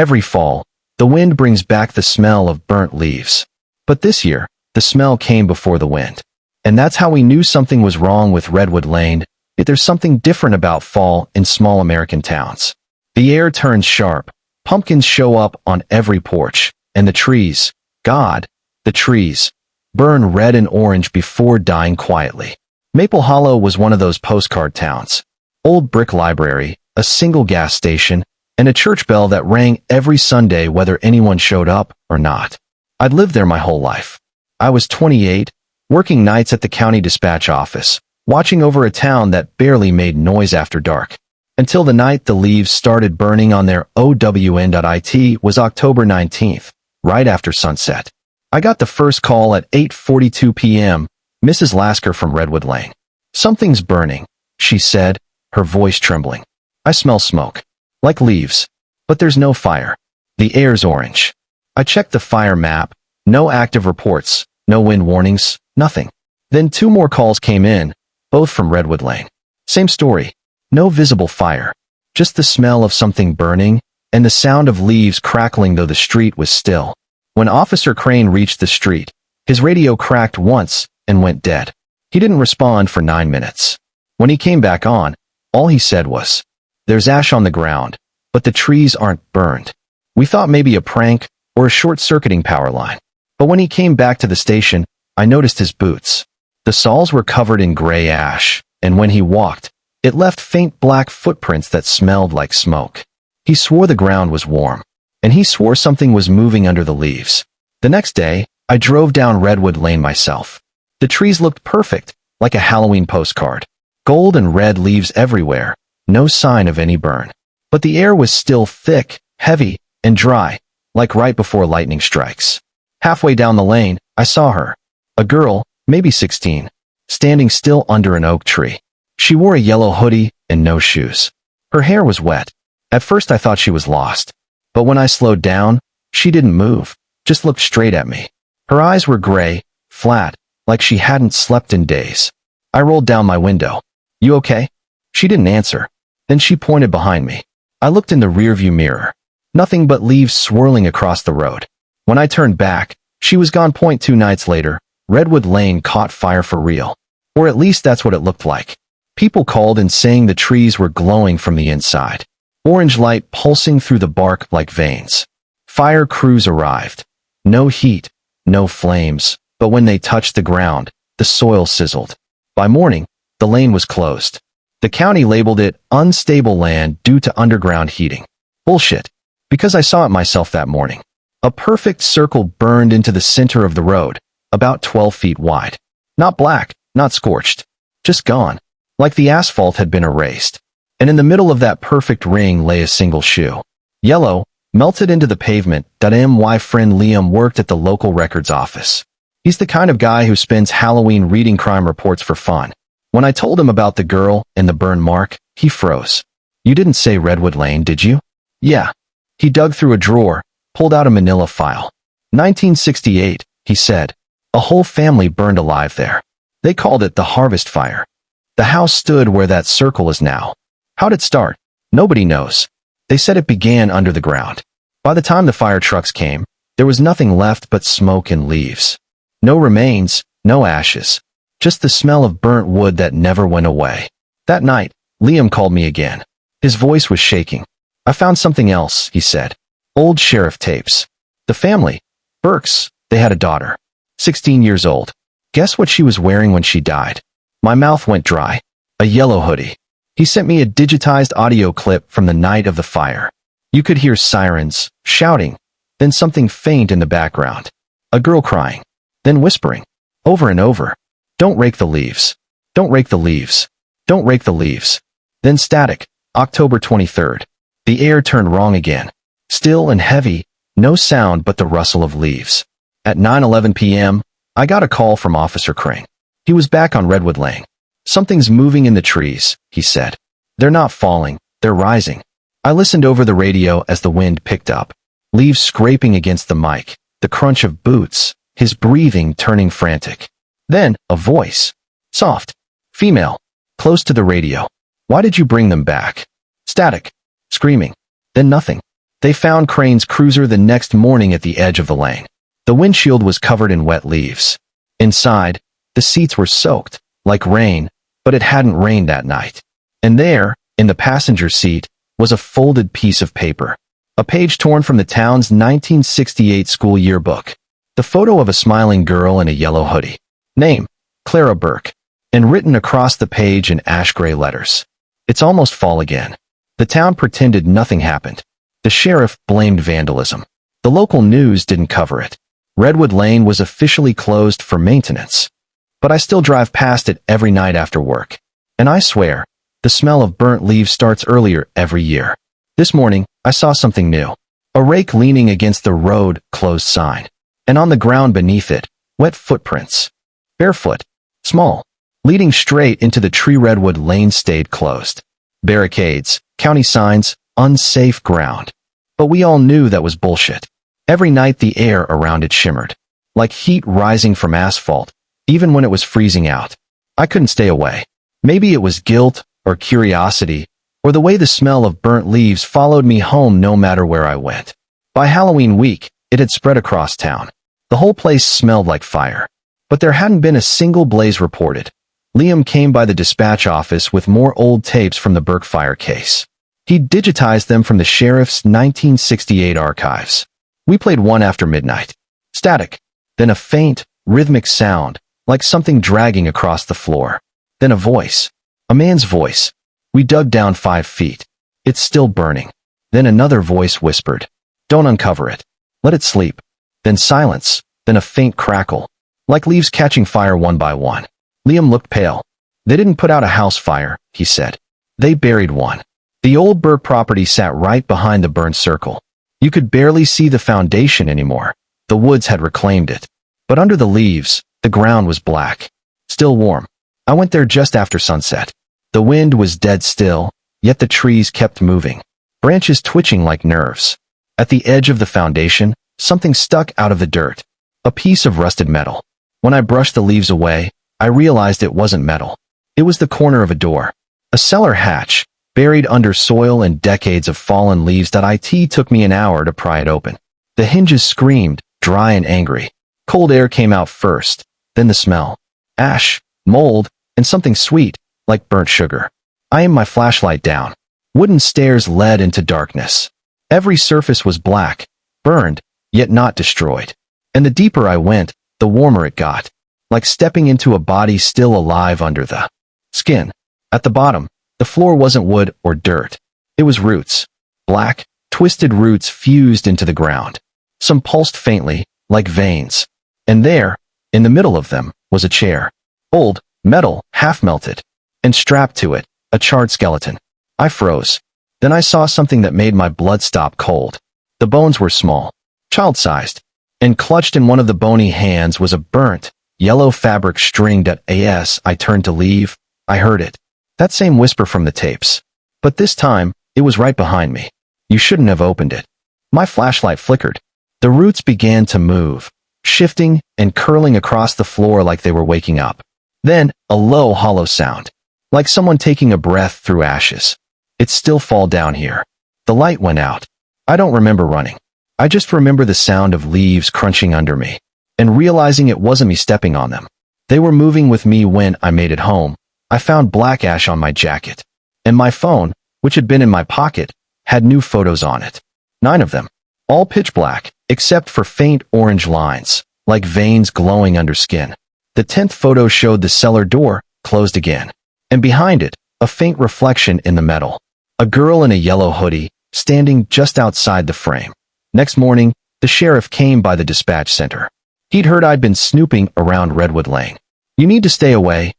Every fall, the wind brings back the smell of burnt leaves. But this year, the smell came before the wind. And that's how we knew something was wrong with Redwood Lane. There's something different about fall in small American towns. The air turns sharp, pumpkins show up on every porch, and the trees, God, the trees, burn red and orange before dying quietly. Maple Hollow was one of those postcard towns. Old brick library, a single gas station, and a church bell that rang every Sunday whether anyone showed up or not. I'd lived there my whole life. I was 28, working nights at the county dispatch office, watching over a town that barely made noise after dark. Until the night the leaves started burning on their OWN.it was October 19th, right after sunset. I got the first call at 8:42 p.m., Mrs. Lasker from Redwood Lane. "Something's burning," she said, her voice trembling. "I smell smoke. Like leaves. But there's no fire. The air's orange." I checked the fire map. No active reports, no wind warnings, nothing. Then 2 more calls came in, both from Redwood Lane. Same story. No visible fire. Just the smell of something burning, and the sound of leaves crackling though the street was still. When Officer Crane reached the street, his radio cracked once and went dead. He didn't respond for 9 minutes. When he came back on, all he said was, "There's ash on the ground, but the trees aren't burned." We thought maybe a prank or a short-circuiting power line. But when he came back to the station, I noticed his boots. The soles were covered in gray ash, and when he walked, it left faint black footprints that smelled like smoke. He swore the ground was warm, and he swore something was moving under the leaves. The next day, I drove down Redwood Lane myself. The trees looked perfect, like a Halloween postcard. Gold and red leaves everywhere, no sign of any burn. But the air was still thick, heavy, and dry, like right before lightning strikes. Halfway down the lane, I saw her. A girl, maybe 16, standing still under an oak tree. She wore a yellow hoodie and no shoes. Her hair was wet. At first I thought she was lost. But when I slowed down, she didn't move, just looked straight at me. Her eyes were gray, flat, like she hadn't slept in days. I rolled down my window. "You okay?" She didn't answer. Then she pointed behind me. I looked in the rearview mirror. Nothing but leaves swirling across the road. When I turned back, she was gone. 2 nights later, Redwood Lane caught fire for real. Or at least that's what it looked like. People called in saying the trees were glowing from the inside. Orange light pulsing through the bark like veins. Fire crews arrived. No heat, no flames, but when they touched the ground, the soil sizzled. By morning, the lane was closed. The county labeled it unstable land due to underground heating. Bullshit. Because I saw it myself that morning. A perfect circle burned into the center of the road, about 12 feet wide. Not black, not scorched. Just gone. Like the asphalt had been erased. And in the middle of that perfect ring lay a single shoe. Yellow, melted into the pavement. My friend Liam worked at the local records office. He's the kind of guy who spends Halloween reading crime reports for fun. When I told him about the girl and the burn mark, he froze. "You didn't say Redwood Lane, did you?" "Yeah." He dug through a drawer, pulled out a manila file. 1968, he said. A whole family burned alive there. They called it the Harvest Fire. The house stood where that circle is now. How'd it start? Nobody knows. They said it began under the ground. By the time the fire trucks came, there was nothing left but smoke and leaves. No remains, no ashes. Just the smell of burnt wood that never went away. That night, Liam called me again. His voice was shaking. "I found something else," he said. "Old sheriff tapes. The family, Burks, they had a daughter. 16 years old. Guess what she was wearing when she died?" My mouth went dry. A yellow hoodie. He sent me a digitized audio clip from the night of the fire. You could hear sirens, shouting, then something faint in the background. A girl crying, then whispering, over and over, "Don't rake the leaves. Don't rake the leaves. Don't rake the leaves." Then static, October 23rd. The air turned wrong again. Still and heavy, no sound but the rustle of leaves. At 9:11 p.m., I got a call from Officer Crane. He was back on Redwood Lane. "Something's moving in the trees," he said. "They're not falling, they're rising." I listened over the radio as the wind picked up. Leaves scraping against the mic, the crunch of boots, his breathing turning frantic. Then, a voice. Soft. Female. Close to the radio. "Why did you bring them back?" Static. Screaming. Then nothing. They found Crane's cruiser the next morning at the edge of the lane. The windshield was covered in wet leaves. Inside, the seats were soaked, like rain, but it hadn't rained that night. And there, in the passenger seat, was a folded piece of paper. A page torn from the town's 1968 school yearbook. The photo of a smiling girl in a yellow hoodie. Name, Clara Burke. And written across the page in ash-gray letters. It's almost fall again. The town pretended nothing happened. The sheriff blamed vandalism. The local news didn't cover it. Redwood Lane was officially closed for maintenance. But I still drive past it every night after work. And I swear, the smell of burnt leaves starts earlier every year. This morning, I saw something new. A rake leaning against the road closed sign. And on the ground beneath it, wet footprints. Barefoot. Small. Leading straight into the tree. Redwood Lane stayed closed. Barricades, county signs, unsafe ground. But we all knew that was bullshit. Every night the air around it shimmered. Like heat rising from asphalt, even when it was freezing out. I couldn't stay away. Maybe it was guilt, or curiosity, or the way the smell of burnt leaves followed me home no matter where I went. By Halloween week, it had spread across town. The whole place smelled like fire. But there hadn't been a single blaze reported. Liam came by the dispatch office with more old tapes from the Burke fire case. He'd digitized them from the sheriff's 1968 archives. We played one after midnight. Static. Then a faint, rhythmic sound, like something dragging across the floor. Then a voice. A man's voice. We dug down 5 feet. It's still burning. Then another voice whispered. Don't uncover it. Let it sleep. Then silence. Then a faint crackle. Like leaves catching fire one by one. Liam looked pale. They didn't put out a house fire, he said. They buried one. The old Burke property sat right behind the burned circle. You could barely see the foundation anymore. The woods had reclaimed it. But under the leaves, the ground was black. Still warm. I went there just after sunset. The wind was dead still, yet the trees kept moving. Branches twitching like nerves. At the edge of the foundation, something stuck out of the dirt. A piece of rusted metal. When I brushed the leaves away, I realized it wasn't metal. It was the corner of a door. A cellar hatch, buried under soil and decades of fallen leaves that it took me an hour to pry it open. The hinges screamed, dry and angry. Cold air came out first, then the smell. Ash, mold, and something sweet, like burnt sugar. I aimed my flashlight down. Wooden stairs led into darkness. Every surface was black, burned, yet not destroyed. And the deeper I went, the warmer it got. Like stepping into a body still alive under the skin. At the bottom, the floor wasn't wood or dirt. It was roots. Black, twisted roots fused into the ground. Some pulsed faintly, like veins. And there, in the middle of them, was a chair. Old, metal, half-melted. And strapped to it, a charred skeleton. I froze. Then I saw something that made my blood stop cold. The bones were small, child-sized. And clutched in one of the bony hands was a burnt, yellow fabric string that as I turned to leave, I heard it. That same whisper from the tapes. But this time, it was right behind me. You shouldn't have opened it. My flashlight flickered. The roots began to move, shifting and curling across the floor like they were waking up. Then, a low, hollow sound. Like someone taking a breath through ashes. It's still fall down here. The light went out. I don't remember running. I just remember the sound of leaves crunching under me. And realizing it wasn't me stepping on them. They were moving with me. When I made it home, I found black ash on my jacket. And my phone, which had been in my pocket, had new photos on it. 9 of them. All pitch black, except for faint orange lines, like veins glowing under skin. The 10th photo showed the cellar door, closed again. And behind it, a faint reflection in the metal. A girl in a yellow hoodie, standing just outside the frame. Next morning, the sheriff came by the dispatch center. He'd heard I'd been snooping around Redwood Lane. You need to stay away,